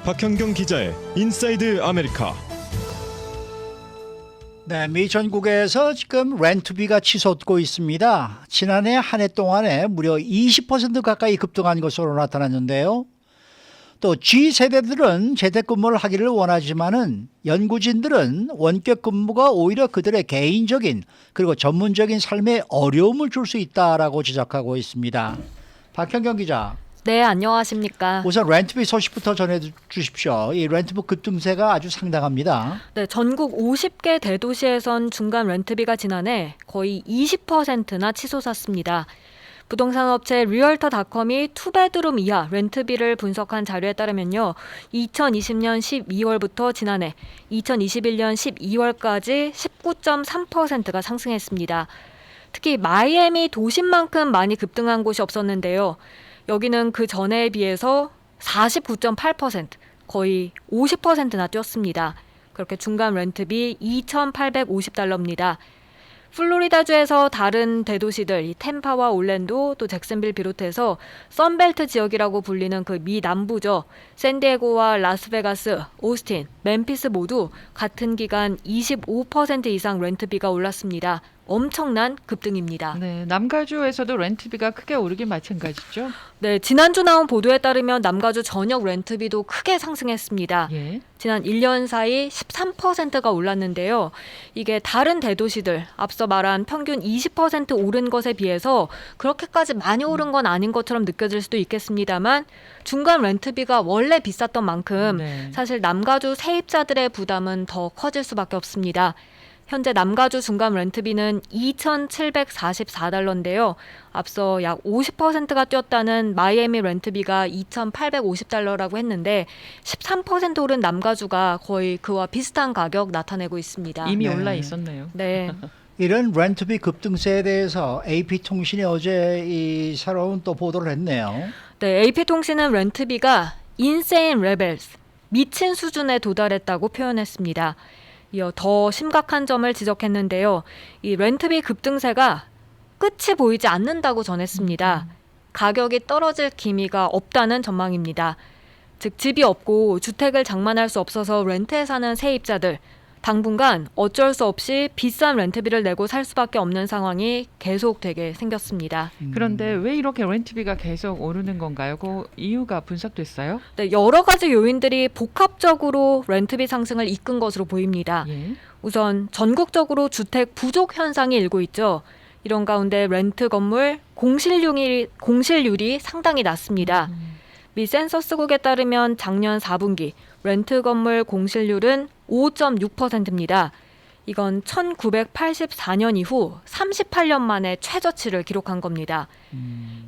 박현경 기자의 인사이드 아메리카. 네, 미 전국에서 지금 렌트비가 치솟고 있습니다. 지난해 한 해 동안에 무려 20% 가까이 급등한 것으로 나타났는데요. 또 G세대들은 재택근무를 하기를 원하지만은 연구진들은 원격 근무가 오히려 그들의 개인적인 그리고 전문적인 삶에 어려움을 줄 수 있다라고 지적하고 있습니다. 박현경 기자. 네, 안녕하십니까. 우선 렌트비 소식부터 전해주십시오. 이 렌트비 급등세가 아주 상당합니다. 네, 전국 50개 대도시에선 중간 렌트비가 지난해 거의 20%나 치솟았습니다. 부동산 업체 리얼터닷컴이 투베드룸 이하 렌트비를 분석한 자료에 따르면요. 2020년 12월부터 지난해 2021년 12월까지 19.3%가 상승했습니다. 특히 마이애미 도심만큼 많이 급등한 곳이 없었는데요. 여기는 그 전해에 비해서 49.8%, 거의 50%나 뛰었습니다. 그렇게 중간 렌트비 $2,850입니다. 플로리다주에서 다른 대도시들, 이 템파와 올랜도 또 잭슨빌 비롯해서 선벨트 지역이라고 불리는 그 미 남부죠. 샌디에고와 라스베가스, 오스틴, 멤피스 모두 같은 기간 25% 이상 렌트비가 올랐습니다. 엄청난 급등입니다. 네, 남가주에서도 렌트비가 크게 오르긴 마찬가지죠. 네, 지난주 나온 보도에 따르면 남가주 전역 렌트비도 크게 상승했습니다. 예. 지난 1년 사이 13%가 올랐는데요. 이게 다른 대도시들, 앞서 말한 평균 20% 오른 것에 비해서 그렇게까지 많이 오른 건 아닌 것처럼 느껴질 수도 있겠습니다만 중간 렌트비가 원래 비쌌던 만큼 사실 남가주 세입자들의 부담은 더 커질 수밖에 없습니다. 현재 남가주 중간 렌트비는 $2,744인데요. 앞서 약 50%가 뛰었다는 마이애미 렌트비가 $2,850라고 했는데 13% 오른 남가주가 거의 그와 비슷한 가격 나타내고 있습니다. 이미 올라 있었네요. 네. 이런 렌트비 급등세에 대해서 AP통신이 어제 이 새로운 또 보도를 했네요. 네, AP통신은 렌트비가 insane levels, 미친 수준에 도달했다고 표현했습니다. 이어 더 심각한 점을 지적했는데요. 이 렌트비 급등세가 끝이 보이지 않는다고 전했습니다. 가격이 떨어질 기미가 없다는 전망입니다. 즉 집이 없고 주택을 장만할 수 없어서 렌트에 사는 세입자들, 당분간 어쩔 수 없이 비싼 렌트비를 내고 살 수밖에 없는 상황이 계속되게 생겼습니다. 그런데 왜 이렇게 렌트비가 계속 오르는 건가요? 그 이유가 분석됐어요? 네, 여러 가지 요인들이 복합적으로 렌트비 상승을 이끈 것으로 보입니다. 예. 우선 전국적으로 주택 부족 현상이 일고 있죠. 이런 가운데 렌트 건물 공실률이 상당히 낮습니다. 미 센서스국에 따르면 작년 4분기 렌트 건물 공실률은 5.6%입니다. 이건 1984년 이후 38년 만에 최저치를 기록한 겁니다.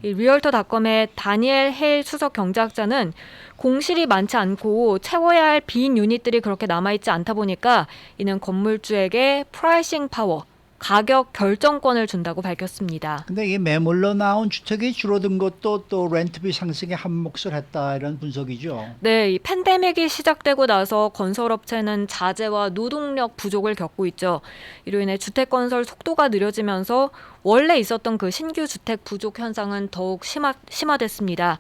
이 리얼터닷컴의 다니엘 헤일 수석 경제학자는 공실이 많지 않고 채워야 할 빈 유닛들이 그렇게 남아있지 않다 보니까 이는 건물주에게 프라이싱 파워, 가격 결정권을 준다고 밝혔습니다. 근데 이게 매물로 나온 주택이 줄어든 것도 또 렌트비 상승에 한 몫을 했다 이런 분석이죠. 네, 이 팬데믹이 시작되고 나서 건설업체는 자재와 노동력 부족을 겪고 있죠. 이로 인해 주택 건설 속도가 느려지면서 원래 있었던 그 신규 주택 부족 현상은 더욱 심화됐습니다.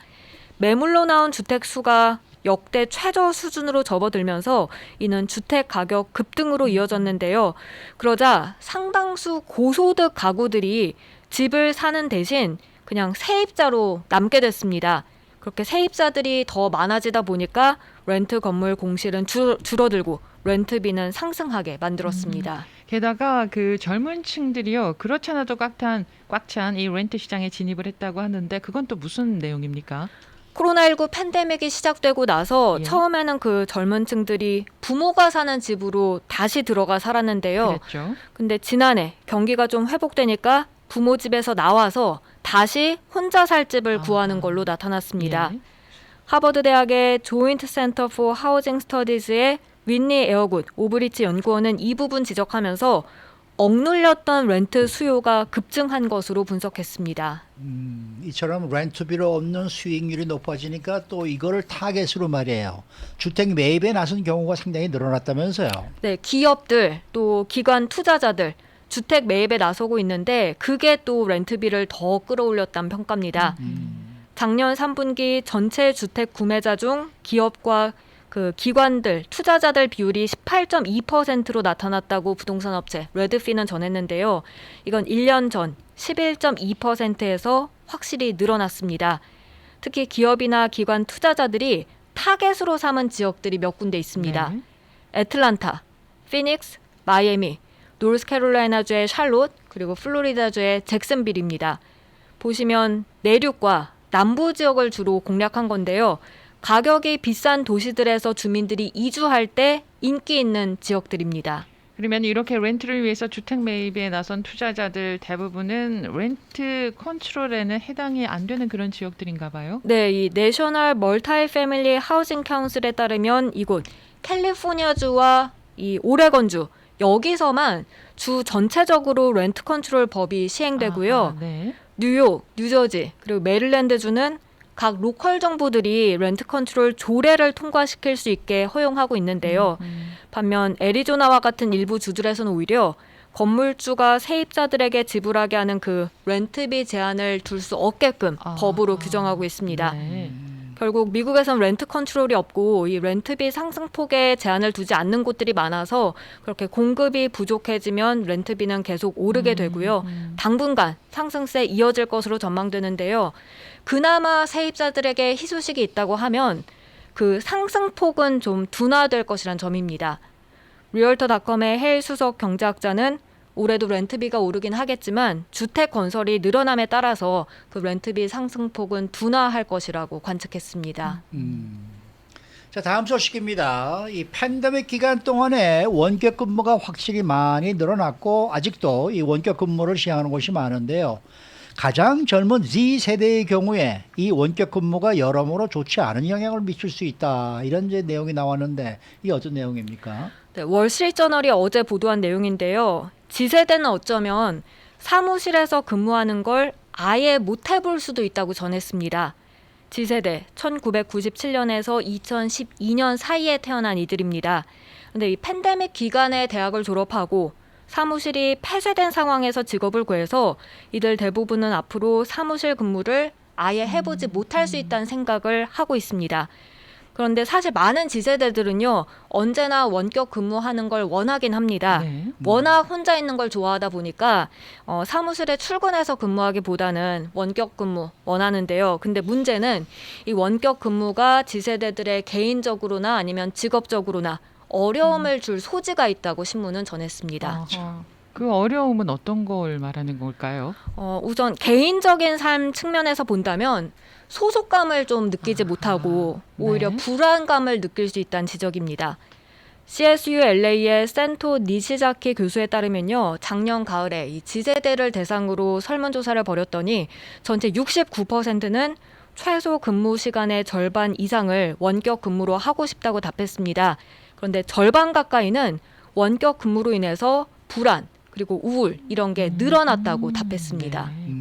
매물로 나온 주택 수가 역대 최저 수준으로 접어들면서 이는 주택 가격 급등으로 이어졌는데요. 그러자 상당수 고소득 가구들이 집을 사는 대신 그냥 세입자로 남게 됐습니다. 그렇게 세입자들이 더 많아지다 보니까 렌트 건물 공실은 줄어들고 렌트비는 상승하게 만들었습니다. 게다가 그 젊은 층들이요. 그렇잖아도 꽉 찬 이 렌트 시장에 진입을 했다고 하는데 그건 또 무슨 내용입니까? 코로나19 팬데믹이 시작되고 나서 예. 처음에는 그 젊은 층들이 부모가 사는 집으로 다시 들어가 살았는데요. 그랬죠. 근데 지난해 경기가 좀 회복되니까 부모 집에서 나와서 다시 혼자 살 집을 구하는 걸로 나타났습니다. 예. 하버드 대학의 조인트 센터 포 하우징 스터디즈의 윈니 에어굿 오브리치 연구원은 이 부분 지적하면서 억눌렸던 렌트 수요가 급증한 것으로 분석했습니다. 이처럼 렌트비로 얻는 수익률이 높아지니까 또 이거를 타겟으로 말이에요. 주택 매입에 나선 경우가 상당히 늘어났다면서요. 네, 기업들 또 기관 투자자들 주택 매입에 나서고 있는데 그게 또 렌트비를 더 끌어올렸다는 평가입니다. 작년 3분기 전체 주택 구매자 중 기업과 그 기관들, 투자자들 비율이 18.2%로 나타났다고 부동산 업체 레드핀은 전했는데요. 이건 1년 전 11.2%에서 확실히 늘어났습니다. 특히 기업이나 기관 투자자들이 타겟으로 삼은 지역들이 몇 군데 있습니다. 네. 애틀란타, 피닉스, 마이애미, 노스캐롤라이나주의 샬롯, 그리고 플로리다주의 잭슨빌입니다. 보시면 내륙과 남부 지역을 주로 공략한 건데요. 가격이 비싼 도시들에서 주민들이 이주할 때 인기 있는 지역들입니다. 그러면 이렇게 렌트를 위해서 주택 매입에 나선 투자자들 대부분은 렌트 컨트롤에는 해당이 안 되는 그런 지역들인가 봐요. 네, 이 내셔널 멀티 패밀리 하우징 카운슬에 따르면 이곳 캘리포니아주와 이 오레건주 여기서만 주 전체적으로 렌트 컨트롤 법이 시행되고요. 아하, 네. 뉴욕, 뉴저지, 그리고 메릴랜드주는 각 로컬 정부들이 렌트 컨트롤 조례를 통과시킬 수 있게 허용하고 있는데요. 반면 애리조나와 같은 일부 주들에서는 오히려 건물주가 세입자들에게 지불하게 하는 그 렌트비 제한을 둘 수 없게끔 법으로 규정하고 있습니다. 네. 결국 미국에선 렌트 컨트롤이 없고 이 렌트비 상승폭에 제한을 두지 않는 곳들이 많아서 그렇게 공급이 부족해지면 렌트비는 계속 오르게 되고요. 당분간 상승세 이어질 것으로 전망되는데요. 그나마 세입자들에게 희소식이 있다고 하면 그 상승폭은 좀 둔화될 것이란 점입니다. 리얼터닷컴의 해일 수석 경제학자는 올해도 렌트비가 오르긴 하겠지만 주택 건설이 늘어남에 따라서 그 렌트비 상승폭은 둔화할 것이라고 관측했습니다. 자, 다음 소식입니다. 이 팬데믹 기간 동안에 원격 근무가 확실히 많이 늘어났고 아직도 이 원격 근무를 시행하는 곳이 많은데요. 가장 젊은 Z 세대의 경우에 이 원격 근무가 여러모로 좋지 않은 영향을 미칠 수 있다. 이런 이제 내용이 나왔는데 이게 어떤 내용입니까? 네, 월스트리트저널이 어제 보도한 내용인데요. Z세대는 어쩌면 사무실에서 근무하는 걸 아예 못 해볼 수도 있다고 전했습니다. Z세대 1997년에서 2012년 사이에 태어난 이들입니다. 근데 이 팬데믹 기간에 대학을 졸업하고 사무실이 폐쇄된 상황에서 직업을 구해서 이들 대부분은 앞으로 사무실 근무를 아예 해보지 못할 수 있다는 생각을 하고 있습니다. 그런데 사실 많은 Z세대들은요. 언제나 원격 근무하는 걸 원하긴 합니다. 네. 워낙 혼자 있는 걸 좋아하다 보니까 사무실에 출근해서 근무하기보다는 원격 근무 원하는데요. 근데 문제는 이 원격 근무가 Z세대들의 개인적으로나 아니면 직업적으로나 어려움을 줄 소지가 있다고 신문은 전했습니다. 아하. 그 어려움은 어떤 걸 말하는 걸까요? 우선 개인적인 삶 측면에서 본다면 소속감을 좀 느끼지 못하고 오히려 네. 불안감을 느낄 수 있다는 지적입니다. CSU LA의 센토 니시자키 교수에 따르면요. 작년 가을에 이 Z세대를 대상으로 설문조사를 벌였더니 전체 69%는 최소 근무 시간의 절반 이상을 원격 근무로 하고 싶다고 답했습니다. 그런데 절반 가까이는 원격 근무로 인해서 불안 그리고 우울 이런 게 늘어났다고 답했습니다. 네.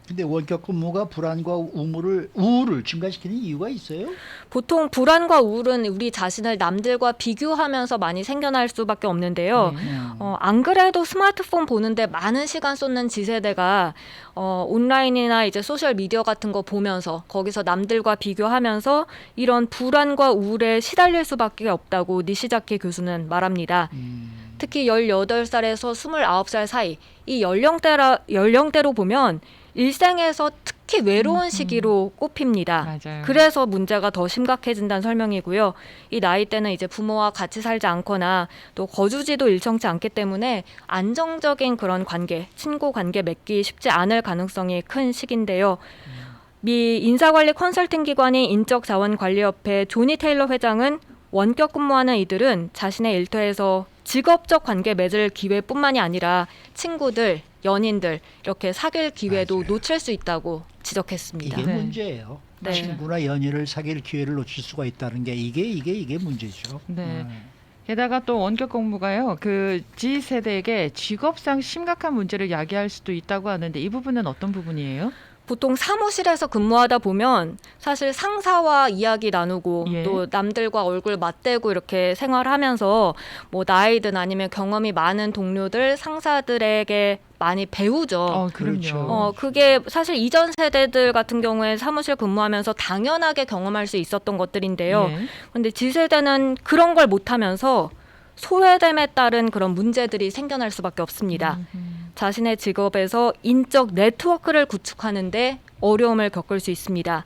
근데 원격 근무가 불안과 우울을 증가시키는 이유가 있어요? 보통 불안과 우울은 우리 자신을 남들과 비교하면서 많이 생겨날 수밖에 없는데요. 네. 안 그래도 스마트폰 보는데 많은 시간 쏟는 Z세대가 온라인이나 이제 소셜 미디어 같은 거 보면서 거기서 남들과 비교하면서 이런 불안과 우울에 시달릴 수밖에 없다고 니시자키 교수는 말합니다. 특히 18살에서 29살 사이 이 연령대로 보면 일생에서 특히 외로운 시기로 꼽힙니다. 맞아요. 그래서 문제가 더 심각해진다는 설명이고요. 이 나이 때는 이제 부모와 같이 살지 않거나 또 거주지도 일정치 않기 때문에 안정적인 그런 관계, 친구 관계 맺기 쉽지 않을 가능성이 큰 시기인데요. 미 인사관리 컨설팅 기관인 인적자원관리협회 조니 테일러 회장은 원격 근무하는 이들은 자신의 일터에서 직업적 관계 맺을 기회뿐만이 아니라 친구들, 연인들 이렇게 사귈 기회도 맞아요. 놓칠 수 있다고 지적했습니다. 이게 네. 문제예요. 네. 친구나 연인을 사귈 기회를 놓칠 수가 있다는 게 이게 문제죠. 네. 게다가 또 원격 근무가요. 그 Z세대에게 직업상 심각한 문제를 야기할 수도 있다고 하는데 이 부분은 어떤 부분이에요? 보통 사무실에서 근무하다 보면 사실 상사와 이야기 나누고 예. 또 남들과 얼굴 맞대고 이렇게 생활하면서 뭐 나이든 아니면 경험이 많은 동료들, 상사들에게 많이 배우죠. 그럼요. 그렇죠. 그게 사실 이전 세대들 같은 경우에 사무실 근무하면서 당연하게 경험할 수 있었던 것들인데요. 예. 근데 G세대는 그런 걸 못하면서 소외됨에 따른 그런 문제들이 생겨날 수밖에 없습니다. 자신의 직업에서 인적 네트워크를 구축하는데 어려움을 겪을 수 있습니다.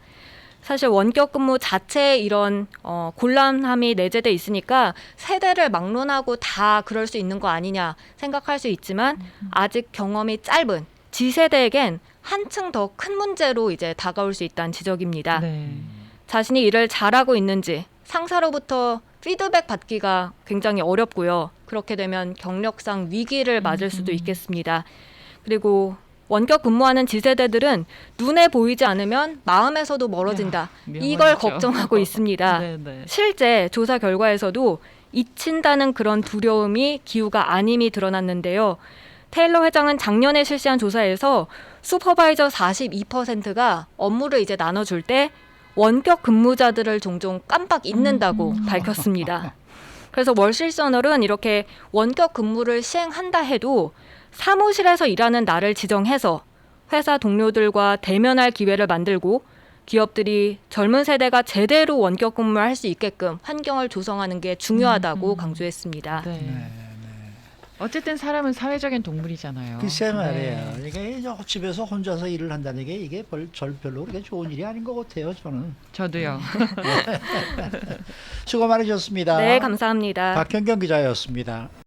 사실 원격 근무 자체에 이런 곤란함이 내재돼 있으니까 세대를 막론하고 다 그럴 수 있는 거 아니냐 생각할 수 있지만 아직 경험이 짧은 G세대에겐 한층 더 큰 문제로 이제 다가올 수 있다는 지적입니다. 네. 자신이 일을 잘하고 있는지 상사로부터 피드백 받기가 굉장히 어렵고요. 그렇게 되면 경력상 위기를 맞을 수도 있겠습니다. 그리고 원격 근무하는 G세대들은 눈에 보이지 않으면 마음에서도 멀어진다. 이걸 명언이죠. 걱정하고 있습니다. 네, 네. 실제 조사 결과에서도 잊힌다는 그런 두려움이 기우가 아님이 드러났는데요. 테일러 회장은 작년에 실시한 조사에서 슈퍼바이저 42%가 업무를 이제 나눠줄 때 원격 근무자들을 종종 깜빡 잊는다고 밝혔습니다. 그래서 월실저널은 이렇게 원격 근무를 시행한다 해도 사무실에서 일하는 날을 지정해서 회사 동료들과 대면할 기회를 만들고 기업들이 젊은 세대가 제대로 원격 근무를 할 수 있게끔 환경을 조성하는 게 중요하다고 강조했습니다. 네. 어쨌든 사람은 사회적인 동물이잖아요. 글쎄 말이에요. 네. 이게 집에서 혼자서 일을 한다는 게 이게 별로 그렇게 좋은 일이 아닌 것 같아요. 저는. 저도요. 수고 많으셨습니다. 네, 감사합니다. 박현경 기자였습니다.